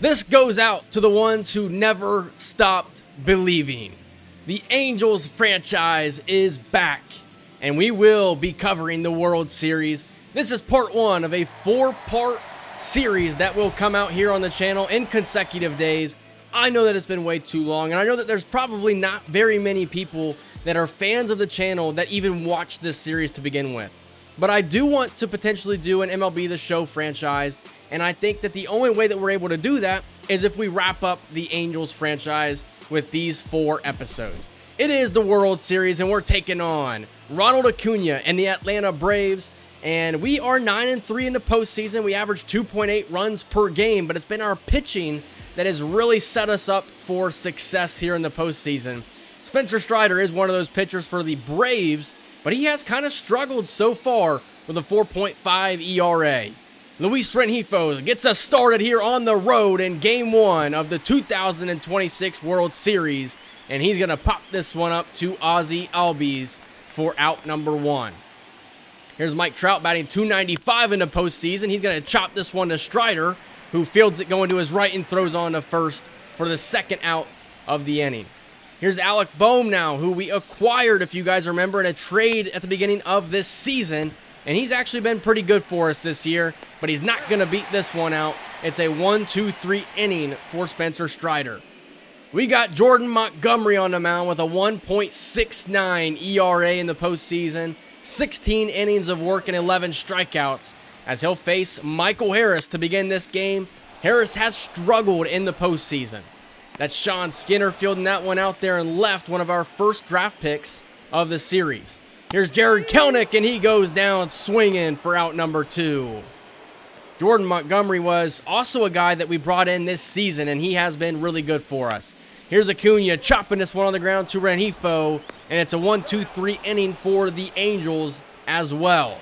This goes out to the ones who never stopped believing. The Angels franchise is back, and we will be covering the World Series. This is part one of a 4-part series that will come out here on the channel in consecutive days. I know that it's been way too long, and I know that there's probably not very many people that are fans of the channel that even watch this series to begin with. But I do want to potentially do an MLB the Show franchise, and I think that the only way that we're able to do that is if we wrap up the Angels franchise with these 4 episodes. It is the World Series, and we're taking on Ronald Acuna and the Atlanta Braves, and we are 9-3 in the postseason. We average 2.8 runs per game, but it's been our pitching that has really set us up for success here in the postseason. Spencer Strider is one of those pitchers for the Braves, but he has kind of struggled so far with a 4.5 ERA. Luis Rengifo gets us started here on the road in Game 1 of the 2026 World Series, and he's going to pop this one up to Ozzie Albies for out number 1. Here's Mike Trout batting .295 in the postseason. He's going to chop this one to Strider, who fields it going to his right and throws on to first for the second out of the inning. Here's Alec Bohm now, who we acquired, if you guys remember, in a trade at the beginning of this season. And he's actually been pretty good for us this year, but he's not going to beat this one out. It's a 1-2-3 inning for Spencer Strider. We got Jordan Montgomery on the mound with a 1.69 ERA in the postseason, 16 innings of work and 11 strikeouts, as he'll face Michael Harris to begin this game. Harris has struggled in the postseason. That's Sean Skinner fielding that one out there and left, one of our first draft picks of the series. Here's Jared Kelenic, and he goes down swinging for out number 2. Jordan Montgomery was also a guy that we brought in this season, and he has been really good for us. Here's Acuna chopping this one on the ground to Rengifo, and it's a 1-2-3 inning for the Angels as well.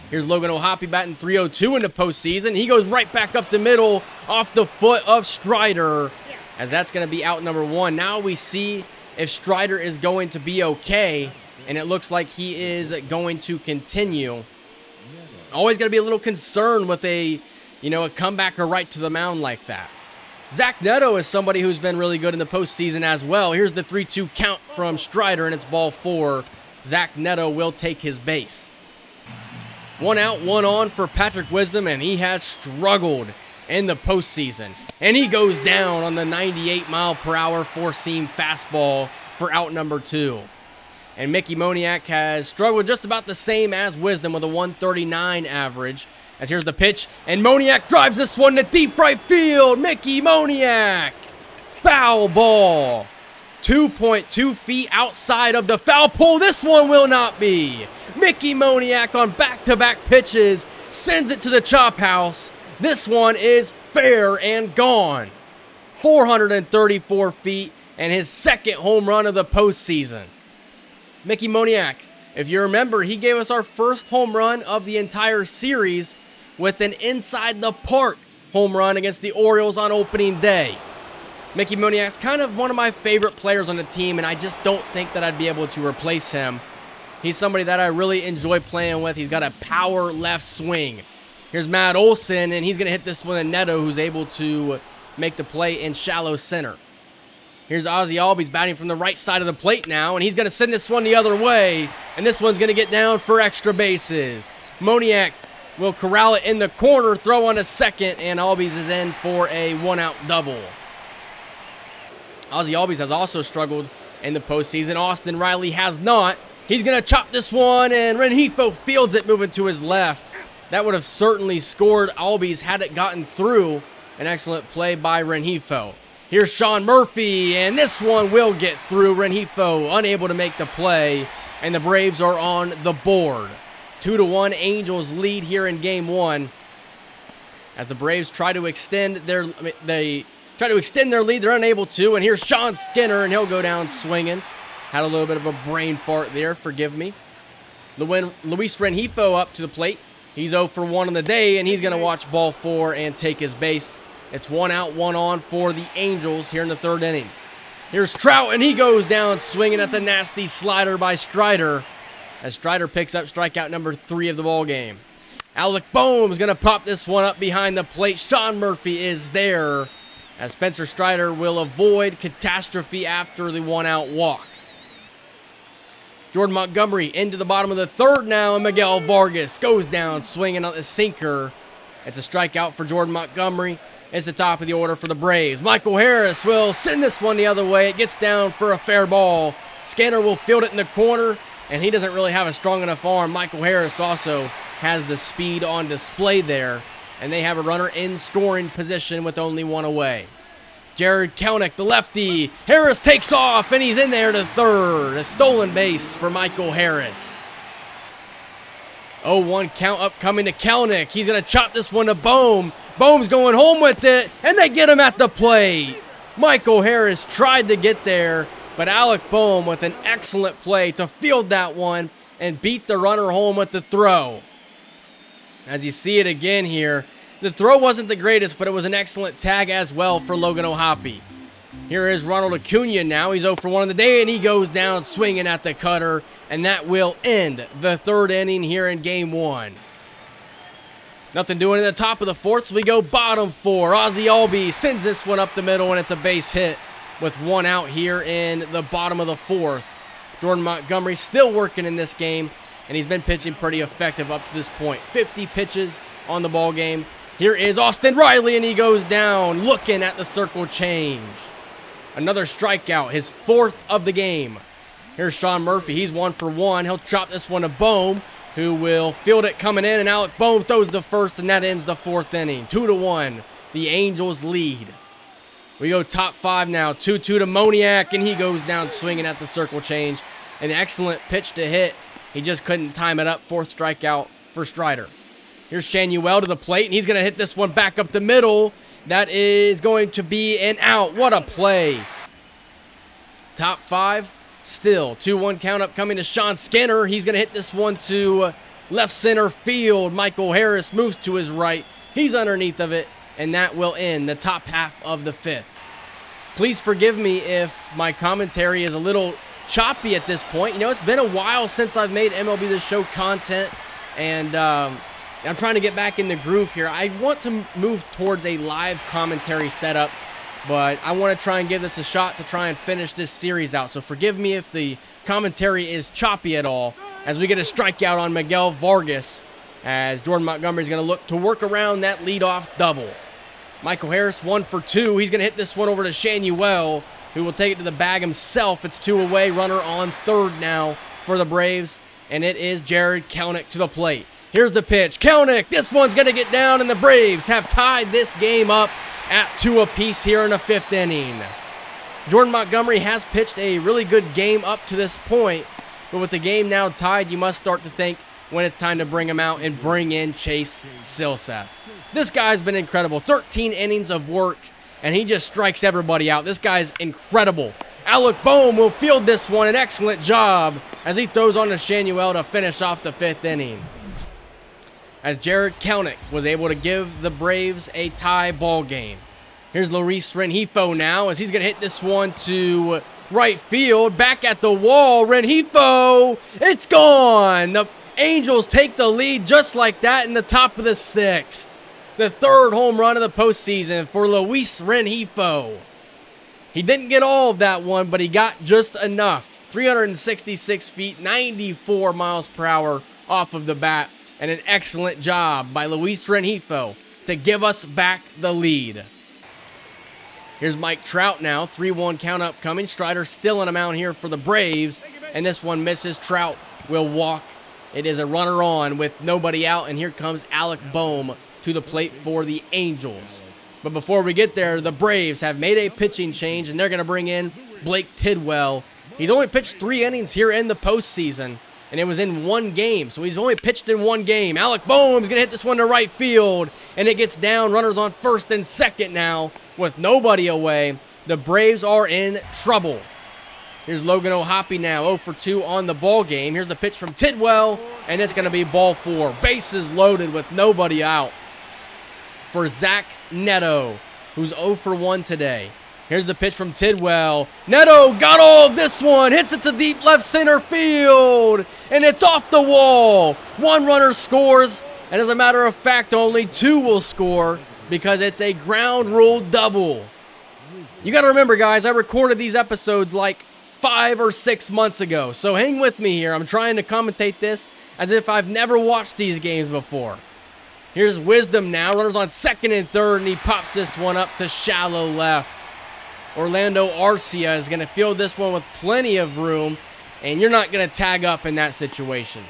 Here's Logan O'Hoppe batting .302 in the postseason. He goes right back up the middle off the foot of Strider, as that's going to be out number 1. Now we see if Strider is going to be okay, and it looks like he is going to continue. Always going to be a little concerned with a comebacker right to the mound like that. Zach Neto is somebody who's been really good in the postseason as well. Here's the 3-2 count from Strider, and it's ball 4. Zach Neto will take his base. 1 out, 1 on for Patrick Wisdom, and he has struggled in the postseason. And he goes down on the 98-mile-per-hour four-seam fastball for out number 2. And Mickey Moniak has struggled just about the same as Wisdom with a 139 average. As here's the pitch, and Moniak drives this one to deep right field. Mickey Moniak, foul ball. 2.2 feet outside of the foul pole. This one will not be. Mickey Moniak on back-to-back pitches sends it to the chop house. This one is fair and gone. 434 feet and his second home run of the postseason. Mickey Moniak, if you remember, he gave us our first home run of the entire series with an inside-the-park home run against the Orioles on opening day. Mickey Moniak's kind of one of my favorite players on the team, and I just don't think that I'd be able to replace him. He's somebody that I really enjoy playing with. He's got a power left swing. Here's Matt Olson, and he's going to hit this one to Neto, who's able to make the play in shallow center. Here's Ozzie Albies batting from the right side of the plate now, and he's going to send this one the other way, and this one's going to get down for extra bases. Moniak will corral it in the corner, throw on a second, and Albies is in for a 1-out double. Ozzie Albies has also struggled in the postseason. Austin Riley has not. He's going to chop this one, and Rengifo fields it moving to his left. That would have certainly scored Albies had it gotten through. An excellent play by Rengifo. Here's Sean Murphy, and this one will get through. Rengifo unable to make the play, and the Braves are on the board. 2-1 Angels lead here in Game 1. As the Braves try to extend their lead, they're unable to, and here's Sean Skinner, and he'll go down swinging. Had a little bit of a brain fart there, forgive me. Luis Rengifo up to the plate. He's 0 for 1 on the day, and he's going to watch ball 4 and take his base. It's 1 out, 1 on for the Angels here in the 3rd inning. Here's Trout, and he goes down swinging at the nasty slider by Strider, as Strider picks up strikeout number 3 of the ball game. Alec Boehm's going to pop this one up behind the plate. Sean Murphy is there as Spencer Strider will avoid catastrophe after the one-out walk. Jordan Montgomery into the bottom of the third now, and Miguel Vargas goes down swinging on the sinker. It's a strikeout for Jordan Montgomery. It's the top of the order for the Braves. Michael Harris will send this one the other way. It gets down for a fair ball. Skinner will field it in the corner, and he doesn't really have a strong enough arm. Michael Harris also has the speed on display there, and they have a runner in scoring position with only one away. Jared Kelenic, the lefty. Harris takes off, and he's in there to third. A stolen base for Michael Harris. 0-1 count upcoming to Kelenic. He's going to chop this one to Boehm. Boehm's going home with it, and they get him at the plate. Michael Harris tried to get there, but Alec Boehm with an excellent play to field that one and beat the runner home with the throw. As you see it again here, the throw wasn't the greatest, but it was an excellent tag as well for Logan O'Hoppe. Here is Ronald Acuna now. He's 0 for 1 on the day, and he goes down swinging at the cutter, and that will end the third inning here in Game 1. Nothing doing in the top of the fourth, so we go bottom four. Ozzie Albies sends this one up the middle, and it's a base hit with one out here in the bottom of the fourth. Jordan Montgomery still working in this game, and he's been pitching pretty effective up to this point. 50 pitches on the ball game. Here is Austin Riley, and he goes down looking at the circle change. Another strikeout, his fourth of the game. Here's Sean Murphy. He's 1 for 1. He'll chop this one to Boehm, who will field it coming in, and Alec Boehm throws the first, and that ends the fourth inning. 2-1, the Angels lead. We go top five now. 2-2 to Moniak, and he goes down swinging at the circle change. An excellent pitch to hit. He just couldn't time it up. Fourth strikeout for Strider. Here's Shanuel to the plate, and he's going to hit this one back up the middle. That is going to be an out. What a play. Top five, still 2-1 count up coming to Sean Skinner. He's going to hit this one to left center field. Michael Harris moves to his right. He's underneath of it, and that will end the top half of the fifth. Please forgive me if my commentary is a little choppy at this point. You know, it's been a while since I've made MLB the Show content, and I'm trying to get back in the groove here. I want to move towards a live commentary setup, but I want to try and give this a shot to try and finish this series out. So forgive me if the commentary is choppy at all as we get a strikeout on Miguel Vargas, as Jordan Montgomery is going to look to work around that leadoff double. Michael Harris 1 for 2. He's going to hit this one over to Shanuel, who will take it to the bag himself. It's 2 away. Runner on third now for the Braves, and it is Jared Kelenic to the plate. Here's the pitch. Kelenic, this one's going to get down, and the Braves have tied this game up at 2 apiece here in the fifth inning. Jordan Montgomery has pitched a really good game up to this point, but with the game now tied, you must start to think when it's time to bring him out and bring in Chase Silseth. This guy's been incredible. 13 innings of work, and he just strikes everybody out. This guy's incredible. Alec Boehm will field this one. An excellent job as he throws on to Shanuel to finish off the fifth inning, as Jared Kelenic was able to give the Braves a tie ball game. Here's Luis Rengifo now, as he's going to hit this one to right field. Back at the wall, Rengifo, it's gone. The Angels take the lead just like that in the top of the sixth. The third home run of the postseason for Luis Rengifo. He didn't get all of that one, but he got just enough. 366 feet, 94 miles per hour off of the bat. And an excellent job by Luis Rengifo to give us back the lead. Here's Mike Trout now. 3-1 count upcoming. Strider still on a mound here for the Braves. And this one misses. Trout will walk. It is a runner on with nobody out. And here comes Alec Boehm to the plate for the Angels. But before we get there, the Braves have made a pitching change, and they're going to bring in Blake Tidwell. He's only pitched 3 innings here in the postseason, and it was in 1 game, so he's only pitched in 1 game. Alec Boehm's going to hit this one to right field, and it gets down. Runners on first and second now with nobody away. The Braves are in trouble. Here's Logan O'Hoppe now, 0 for 2 on the ball game. Here's the pitch from Tidwell, and it's going to be ball 4. Bases loaded with nobody out for Zach Neto, who's 0 for 1 today. Here's the pitch from Tidwell. Neto got all of this one, hits it to deep left center field, and it's off the wall. 1 runner scores, And as a matter of fact, only 2 will score because it's a ground rule double. You got to remember, guys, I recorded these episodes like 5 or 6 months ago. So hang with me here. I'm trying to commentate this as if I've never watched these games before. Here's Wisdom now. Runners on second and third, and he pops this one up to shallow left. Orlando Arcia is going to field this one with plenty of room, and you're not going to tag up in that situation.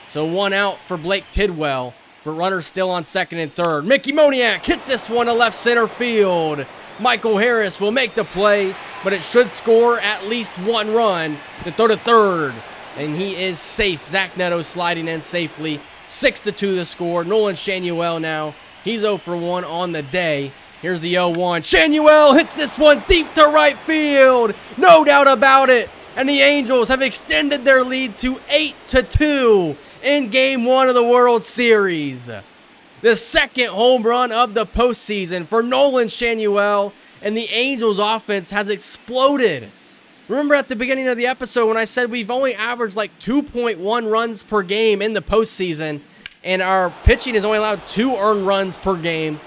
So 1 out for Blake Tidwell, but runners still on second and third. Mickey Moniak hits this one to left center field. Michael Harris will make the play, but it should score at least 1 run to throw to third, and he is safe. Zach Neto sliding in safely. 6-2 the score. Nolan Shanuel now. He's 0 for 1 on the day. Here's the 0-1. Shanuel hits this one deep to right field. No doubt about it. And the Angels have extended their lead to 8-2 in Game 1 of the World Series. The second home run of the postseason for Nolan Shanuel, and the Angels offense has exploded. Remember at the beginning of the episode when I said we've only averaged like 2.1 runs per game in the postseason, and our pitching is only allowed 2 earned runs per game?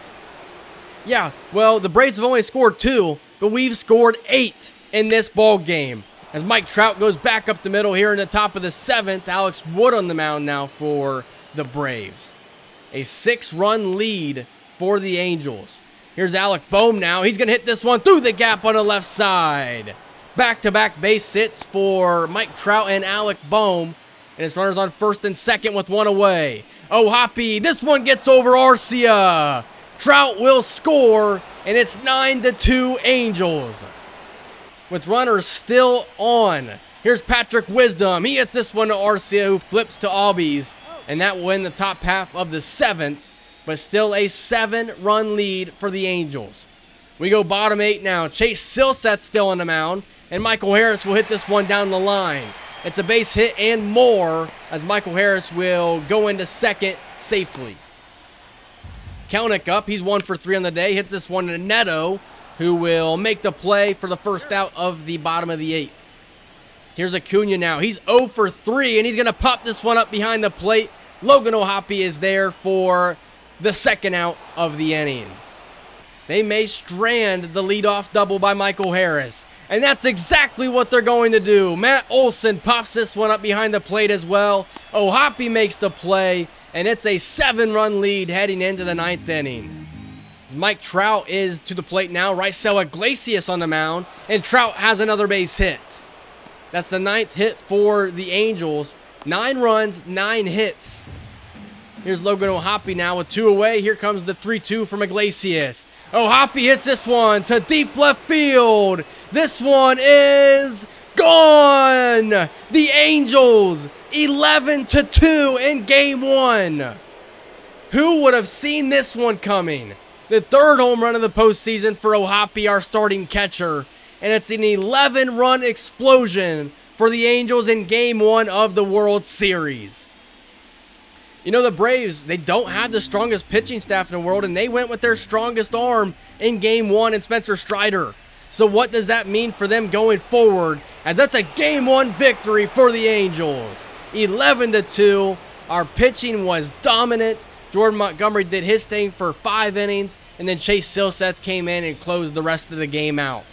Yeah, well, the Braves have only scored 2, but we've scored 8 in this ball game. As Mike Trout goes back up the middle here in the top of the 7th, Alex Wood on the mound now for the Braves. A 6-run lead for the Angels. Here's Alec Bohm now. He's going to hit this one through the gap on the left side. Back-to-back base hits for Mike Trout and Alec Bohm. And his runners on first and second with 1 away. Oh, Hoppy, this one gets over Arcia. Trout will score, and it's 9-2 Angels. With runners still on. Here's Patrick Wisdom. He hits this one to Arcia, who flips to Albies. And that will win the top half of the 7th, but still a 7-run lead for the Angels. We go bottom 8 now. Chase Silseth's still on the mound, and Michael Harris will hit this one down the line. It's a base hit and more, as Michael Harris will go into second safely. Kelnick up. He's 1 for 3 on the day. Hits this one to Neto, who will make the play for the first out of the bottom of the 8th. Here's Acuna now. He's 0 for 3, and he's going to pop this one up behind the plate. Logan O'Hoppe is there for the second out of the inning. They may strand the leadoff double by Michael Harris, and that's exactly what they're going to do. Matt Olson pops this one up behind the plate as well. O'Hoppe makes the play, and it's a 7-run lead heading into the 9th inning. As Mike Trout is to the plate now. Raisel Iglesias on the mound, and Trout has another base hit. That's the 9th hit for the Angels. 9 runs, 9 hits. Here's Logan O'Hoppe now with 2 away. Here comes the 3-2 from Iglesias. O'Hoppe hits this one to deep left field. This one is gone. The Angels 11-2 in Game 1. Who would have seen this one coming? The 3rd home run of the postseason for O'Hoppe, our starting catcher. And it's an 11-run explosion for the Angels in Game 1 of the World Series. You know, the Braves, they don't have the strongest pitching staff in the world, and they went with their strongest arm in Game 1 in Spencer Strider. So what does that mean for them going forward? As that's a Game 1 victory for the Angels. 11-2. Our pitching was dominant. Jordan Montgomery did his thing for 5 innings, and then Chase Silseth came in and closed the rest of the game out.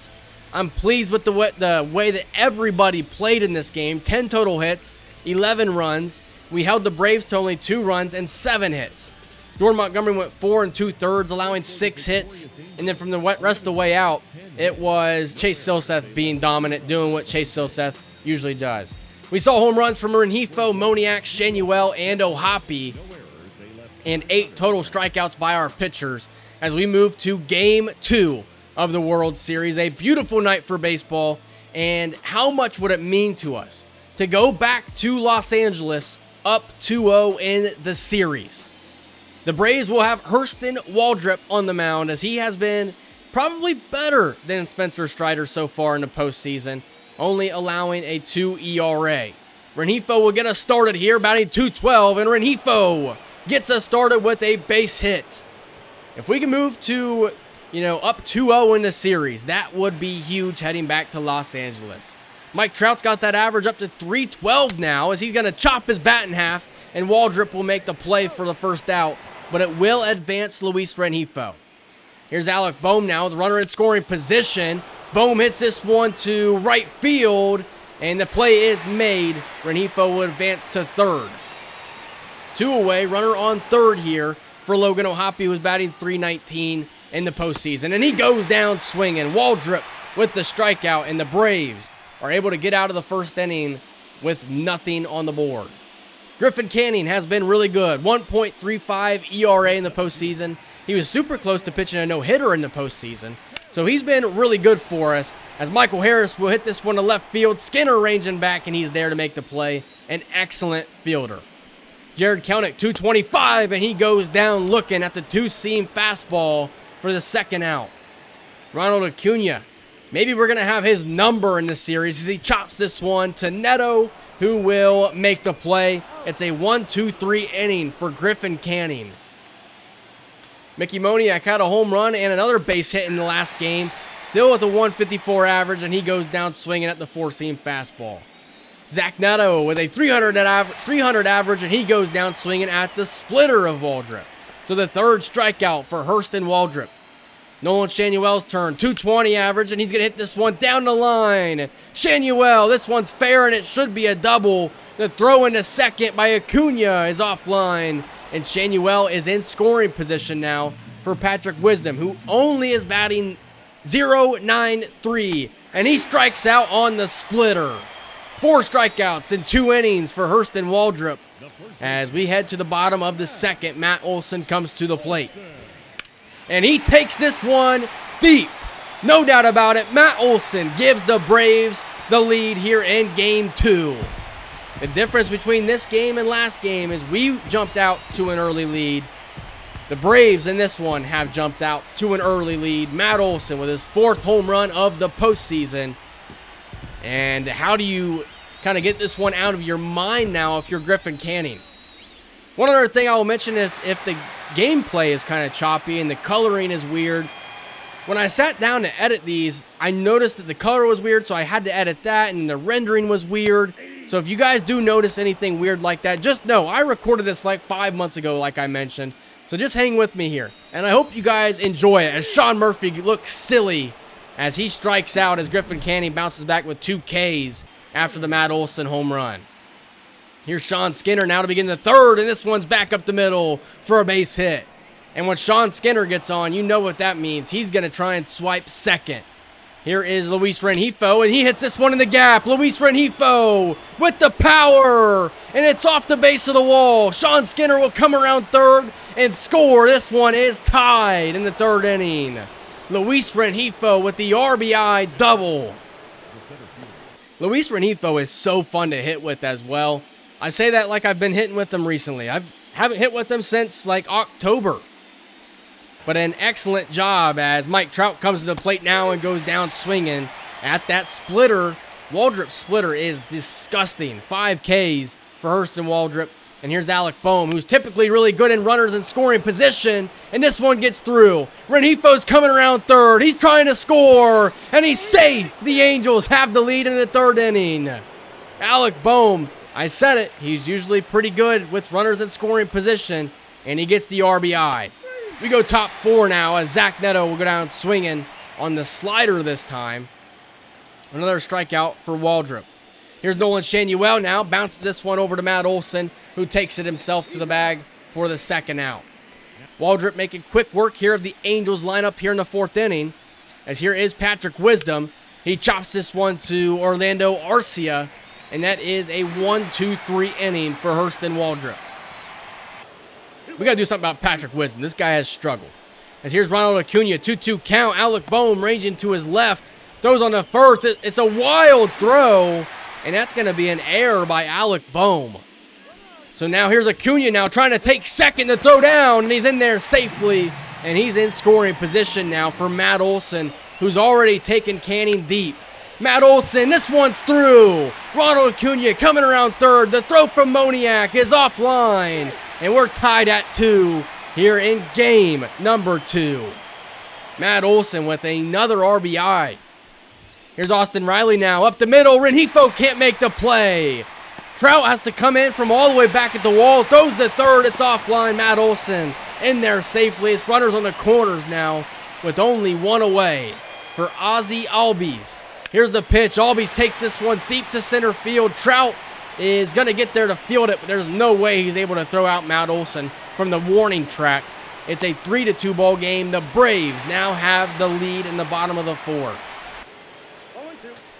I'm pleased with the way that everybody played in this game. 10 total hits, 11 runs. We held the Braves to only 2 runs and 7 hits. Jordan Montgomery went 4 2/3, allowing 6 hits. And then from the rest of the way out, it was Chase Silseth being dominant, doing what Chase Silseth usually does. We saw home runs from Rengifo, Moniak, Shanuel, and O'Hoppe, and 8 total strikeouts by our pitchers as we move to Game 2 of the World Series. A beautiful night for baseball, and how much would it mean to us to go back to Los Angeles up 2-0 in the series? The Braves will have Hurston Waldrep on the mound, as he has been probably better than Spencer Strider so far in the postseason, only allowing a 2 ERA. Rengifo will get us started here, batting .212, and Rengifo gets us started with a base hit. If we can move to, up 2-0 in the series, that would be huge heading back to Los Angeles. Mike Trout's got that average up to .312 now, as he's going to chop his bat in half and Waldrop will make the play for the first out, but it will advance Luis Rengifo. Here's Alec Bohm now, the runner in scoring position. Bohm hits this one to right field, and the play is made. Rengifo will advance to third. 2 away, runner on third here for Logan O'Hoppe, who was batting .319 in the postseason. And he goes down swinging. Waldrop with the strikeout, and the Braves are able to get out of the first inning with nothing on the board. Griffin Canning has been really good. 1.35 ERA in the postseason. He was super close to pitching a no-hitter in the postseason. So he's been really good for us, as Michael Harris will hit this one to left field. Skinner ranging back, and he's there to make the play. An excellent fielder. Jared Kelenic, 225, and he goes down looking at the two-seam fastball for the second out. Ronald Acuna, maybe we're going to have his number in the series as he chops this one to Neto, who will make the play. It's a 1-2-3 inning for Griffin Canning. Mickey Moniak had a home run and another base hit in the last game, still with a 154 average, and he goes down swinging at the four-seam fastball. Zach Neto with a 300 average, and he goes down swinging at the splitter of Waldrop. So the third strikeout for Hurston Waldrop. Nolan Shanuel's turn, 220 average, and he's going to hit this one down the line. Shanuel, this one's fair, and it should be a double. The throw into second by Acuna is offline, and Shanuel is in scoring position now for Patrick Wisdom, who only is batting .093, and he strikes out on the splitter. 4 strikeouts in 2 innings for Hurston Waldrop. As we head to the bottom of the second, Matt Olson comes to the plate. And he takes this one deep. No doubt about it, Matt Olson gives the Braves the lead here in Game 2. The difference between this game and last game is we jumped out to an early lead. The Braves in this one have jumped out to an early lead. Matt Olson with his 4th home run of the postseason. And how do you kind of get this one out of your mind now if you're Griffin Canning? One other thing I will mention is if the gameplay is kind of choppy and the coloring is weird. When I sat down to edit these, I noticed that the color was weird, so I had to edit that, and the rendering was weird. So if you guys do notice anything weird like that, just know I recorded this like 5 months ago, like I mentioned. So just hang with me here. And I hope you guys enjoy it as Sean Murphy looks silly as he strikes out as Griffin Canning bounces back with 2 Ks after the Matt Olson home run. Here's Sean Skinner now to begin the third, and this one's back up the middle for a base hit. And when Sean Skinner gets on, you know what that means. He's going to try and swipe second. Here is Luis Rengifo, and he hits this one in the gap. Luis Rengifo with the power, and it's off the base of the wall. Sean Skinner will come around third and score. This one is tied in the third inning. Luis Rengifo with the RBI double. Luis Rengifo is so fun to hit with as well. I say that like I've been hitting with him recently. I haven't hit with him since like October. But an excellent job as Mike Trout comes to the plate now and goes down swinging at that splitter. Waldrop's splitter is disgusting. 5 Ks for Hurston Waldrop. And here's Alec Bohm, who's typically really good in runners in scoring position. And this one gets through. Rengifo's coming around third. He's trying to score. And he's safe. The Angels have the lead in the third inning. Alec Bohm, I said it, he's usually pretty good with runners in scoring position. And he gets the RBI. We go top 4 now as Zach Neto will go down swinging on the slider this time. Another strikeout for Waldrop. Here's Nolan Shanuel now. Bounces this one over to Matt Olson, who takes it himself to the bag for the second out. Waldrop making quick work here of the Angels lineup here in the 4th inning. As here is Patrick Wisdom. He chops this one to Orlando Arcia. And that is a 1-2-3 inning for Hurston Waldrop. We got to do something about Patrick Wisdom. This guy has struggled. As here's Ronald Acuna, 2-2 count. Alec Bohm ranging to his left. Throws on the first. It's a wild throw. And that's going to be an error by Alec Bohm. So now here's Acuna now trying to take second to throw down. And he's in there safely. And he's in scoring position now for Matt Olson, who's already taken Canning deep. Matt Olson, this one's through. Ronald Acuna coming around third. The throw from Moniak is offline. And we're tied at 2 here in game number 2. Matt Olson with another RBI. Here's Austin Riley now up the middle. Rengifo can't make the play. Trout has to come in from all the way back at the wall. Throws the third. It's offline. Matt Olson in there safely. It's runners on the corners now with only one away for Ozzie Albies. Here's the pitch. Albies takes this one deep to center field. Trout is going to get there to field it, but there's no way he's able to throw out Matt Olson from the warning track. It's a 3-2 ball game. The Braves now have the lead in the bottom of the fourth.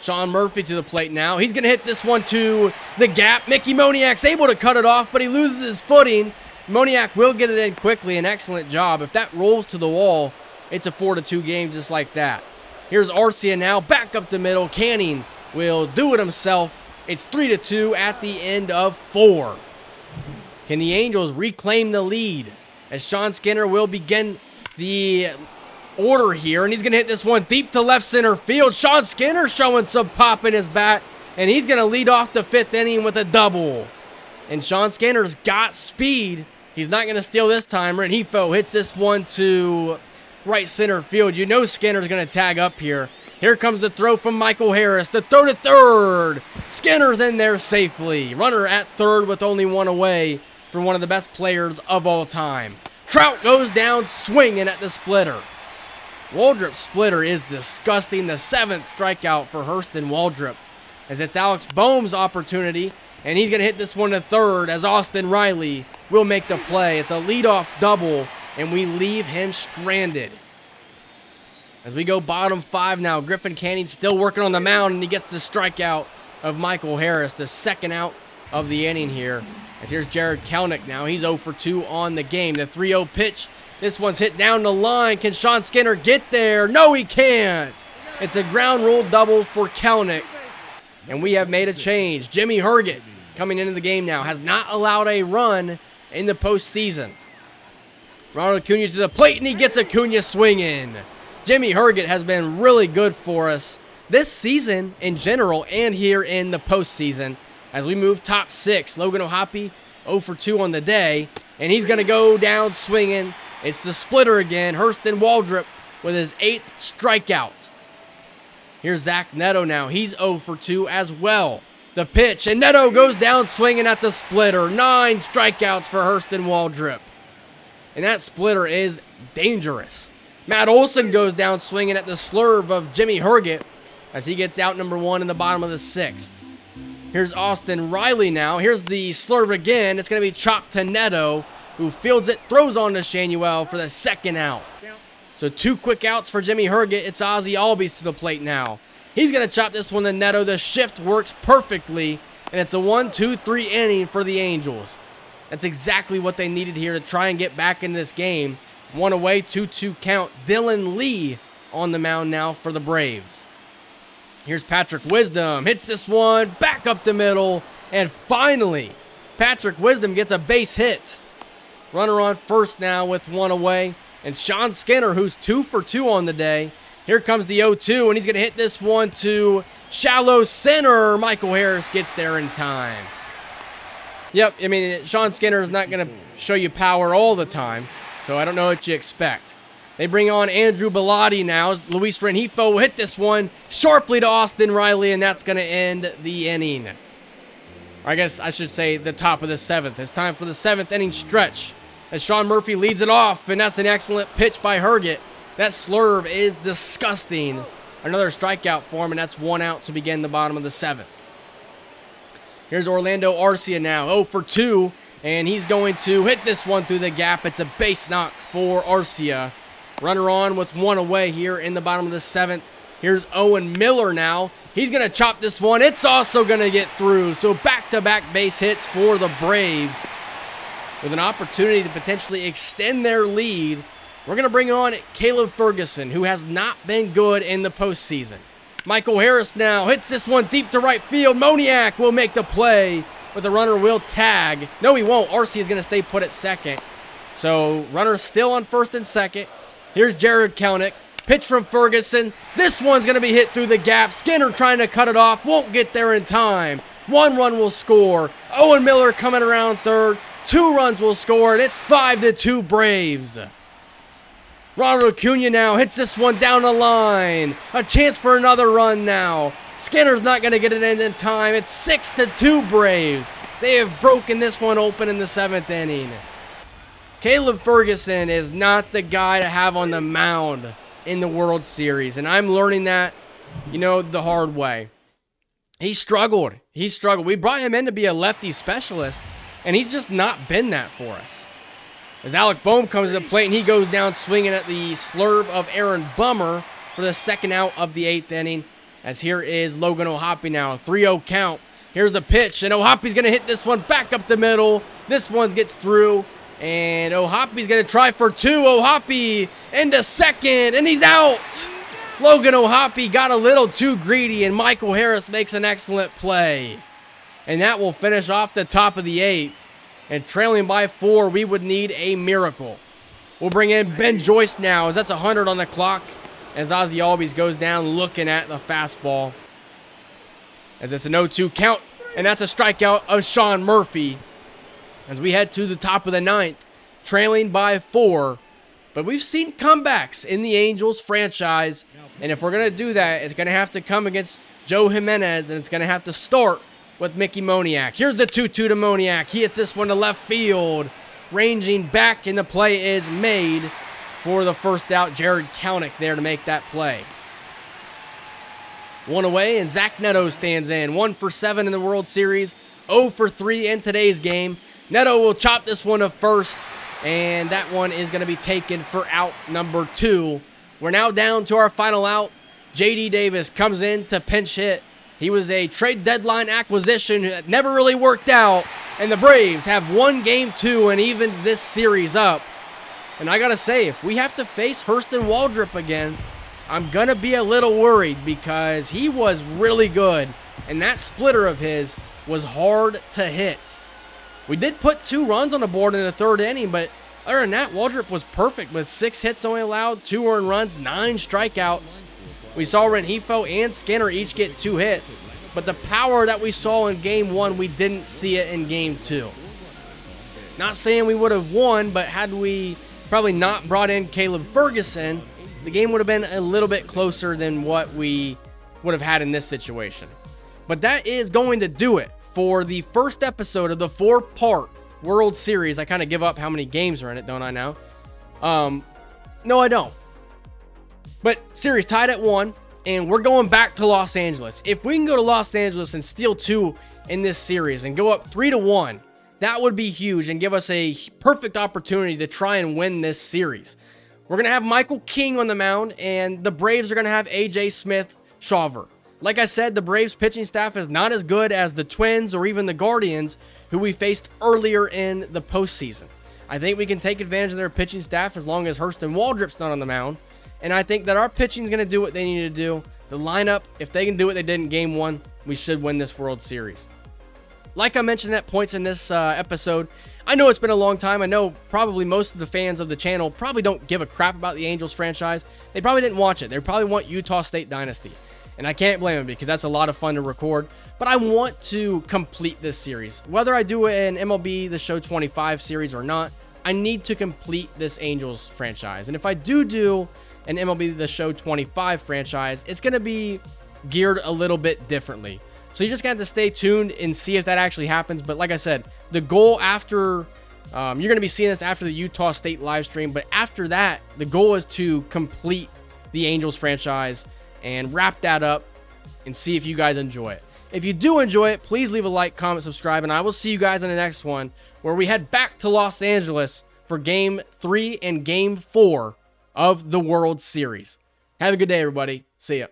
Sean Murphy to the plate now. He's going to hit this one to the gap. Mickey Moniak's able to cut it off, but he loses his footing. Moniak will get it in quickly. An excellent job. If that rolls to the wall, it's a 4-2 game just like that. Here's Arcia now, back up the middle. Canning will do it himself. It's 3-2 at the end of 4. Can the Angels reclaim the lead? As Sean Skinner will begin the order here, and he's going to hit this one deep to left center field. Sean Skinner showing some pop in his bat, and he's going to lead off the 5th inning with a double. And Sean Skinner's got speed. He's not going to steal this time. Rengifo hits this one to right center field. You know Skinner's going to tag up here. Here comes the throw from Michael Harris. The throw to third. Skinner's in there safely. Runner at third with only one away for one of the best players of all time. Trout goes down swinging at the splitter. Waldrop's splitter is disgusting. The 7th strikeout for Hurston Waldrop, as it's Alex Boehm's opportunity, and he's going to hit this one to third as Austin Riley will make the play. It's a leadoff double, and we leave him stranded. As we go bottom 5 now, Griffin Canning still working on the mound, and he gets the strikeout of Michael Harris, the 2nd out of the inning here. As here's Jared Kelenic now. He's 0 for 2 on the game. The 3-0 pitch. This one's hit down the line. Can Sean Skinner get there? No, he can't. It's a ground rule double for Kelenic. And we have made a change. Jimmy Herget coming into the game now has not allowed a run in the postseason. Ronald Acuna to the plate, and he gets Acuna swinging. Jimmy Herget has been really good for us this season in general and here in the postseason. As we move top 6, Logan O'Hoppe 0 for 2 on the day, and he's going to go down swinging. It's the splitter again, Hurston Waldrop with his 8th strikeout. Here's Zach Neto now. He's 0 for 2 as well. The pitch, and Neto goes down swinging at the splitter. 9 strikeouts for Hurston Waldrop. And that splitter is dangerous. Matt Olson goes down swinging at the slurve of Jimmy Herget as he gets out number 1 in the bottom of the 6th. Here's Austin Riley now. Here's the slurve again. It's going to be chopped to Neto, who fields it, throws on to Shanuel for the 2nd out. So 2 quick outs for Jimmy Herget. It's Ozzie Albies to the plate now. He's going to chop this one to Neto. The shift works perfectly, and it's a 1-2-3 inning for the Angels. That's exactly what they needed here to try and get back in this game. 1 away, 2-2 count. Dylan Lee on the mound now for the Braves. Here's Patrick Wisdom. Hits this one back up the middle. And finally, Patrick Wisdom gets a base hit. Runner on first now with 1 away. And Sean Skinner, who's 2 for 2 on the day. Here comes the 0-2, and he's going to hit this one to shallow center. Michael Harris gets there in time. Yep, I mean, Sean Skinner is not going to show you power all the time, so I don't know what you expect. They bring on Andrew Bellotti now. Luis Rengifo will hit this one sharply to Austin Riley, and that's going to end the inning. Or I guess I should say the top of the 7th. It's time for the 7th inning stretch as Sean Murphy leads it off, and that's an excellent pitch by Herget. That slurve is disgusting. Another strikeout for him, and that's 1 out to begin the bottom of the 7th. Here's Orlando Arcia now, 0 for 2, and he's going to hit this one through the gap. It's a base knock for Arcia. Runner on with 1 away here in the bottom of the 7th. Here's Owen Miller now. He's going to chop this one. It's also going to get through. So back-to-back base hits for the Braves with an opportunity to potentially extend their lead. We're going to bring on Caleb Ferguson, who has not been good in the postseason. Michael Harris now hits this one deep to right field. Moniak will make the play, but the runner will tag. No, he won't. Arcia is going to stay put at second. So runner still on first and second. Here's Jared Kelenic. Pitch from Ferguson. This one's going to be hit through the gap. Skinner trying to cut it off. Won't get there in time. 1 run will score. Owen Miller coming around third. 2 runs will score, and it's 5-2 Braves. Ronald Acuna now hits this one down the line. A chance for another run now. Skinner's not going to get it in time. It's 6-2 Braves. They have broken this one open in the 7th inning. Caleb Ferguson is not the guy to have on the mound in the World Series, and I'm learning that, the hard way. He struggled. We brought him in to be a lefty specialist, and he's just not been that for us. As Alec Boehm comes to the plate, and he goes down swinging at the slurve of Aaron Bummer for the 2nd out of the 8th inning. As here is Logan O'Hoppe now, 3-0 count. Here's the pitch, and O'Hoppe's going to hit this one back up the middle. This one gets through, and O'Hoppe's going to try for 2. O'Hoppe into second, and he's out. Logan O'Hoppe got a little too greedy, and Michael Harris makes an excellent play. And that will finish off the top of the 8th. And trailing by 4, we would need a miracle. We'll bring in Ben Joyce now, as that's 100 on the clock, as Ozzie Albies goes down looking at the fastball. As it's an 0-2 count, and that's a strikeout of Sean Murphy. As we head to the top of the 9th, trailing by 4. But we've seen comebacks in the Angels franchise, and if we're going to do that, it's going to have to come against Joe Jimenez, and it's going to have to start with Mickey Moniak. Here's the 2-2 to Moniak. He hits this one to left field. Ranging back, and the play is made for the first out. Jared Kalnick there to make that play. 1 away, and Zach Neto stands in. 1 for 7 in the World Series. 0 for 3 in today's game. Neto will chop this one to first, and that one is going to be taken for out number 2. We're now down to our final out. J.D. Davis comes in to pinch hit. He was a trade deadline acquisition that never really worked out, and the Braves have won Game 2 and evened this series up. And I got to say, if we have to face Hurston Waldrop again, I'm going to be a little worried because he was really good, and that splitter of his was hard to hit. We did put 2 runs on the board in the 3rd inning, but other than that, Waldrop was perfect with 6 hits only allowed, 2 earned runs, 9 strikeouts. We saw Rengifo and Skinner each get 2 hits, but the power that we saw in Game 1, we didn't see it in Game 2. Not saying we would have won, but had we probably not brought in Caleb Ferguson, the game would have been a little bit closer than what we would have had in this situation. But that is going to do it for the first episode of the 4-part World Series. I kind of give up how many games are in it, don't I now? No, I don't. But series tied at 1, and we're going back to Los Angeles. If we can go to Los Angeles and steal 2 in this series and go up 3-1, that would be huge and give us a perfect opportunity to try and win this series. We're going to have Michael King on the mound, and the Braves are going to have A.J. Smith-Shawver. Like I said, the Braves pitching staff is not as good as the Twins or even the Guardians, who we faced earlier in the postseason. I think we can take advantage of their pitching staff as long as Hurston Waldrop's not on the mound. And I think that our pitching is going to do what they need to do. The lineup, if they can do what they did in Game 1, we should win this World Series. Like I mentioned at points in this episode, I know it's been a long time. I know probably most of the fans of the channel probably don't give a crap about the Angels franchise. They probably didn't watch it. They probably want Utah State Dynasty. And I can't blame them because that's a lot of fun to record. But I want to complete this series. Whether I do an MLB The Show 25 series or not, I need to complete this Angels franchise. And if I do an MLB The Show 25 franchise, it's going to be geared a little bit differently. So you just got to stay tuned and see if that actually happens. But like I said, the goal after, you're going to be seeing this after the Utah State live stream. But after that, the goal is to complete the Angels franchise and wrap that up and see if you guys enjoy it. If you do enjoy it, please leave a like, comment, subscribe, and I will see you guys in the next one where we head back to Los Angeles for Game 3 and Game 4 of the World Series. Have a good day, everybody. See ya.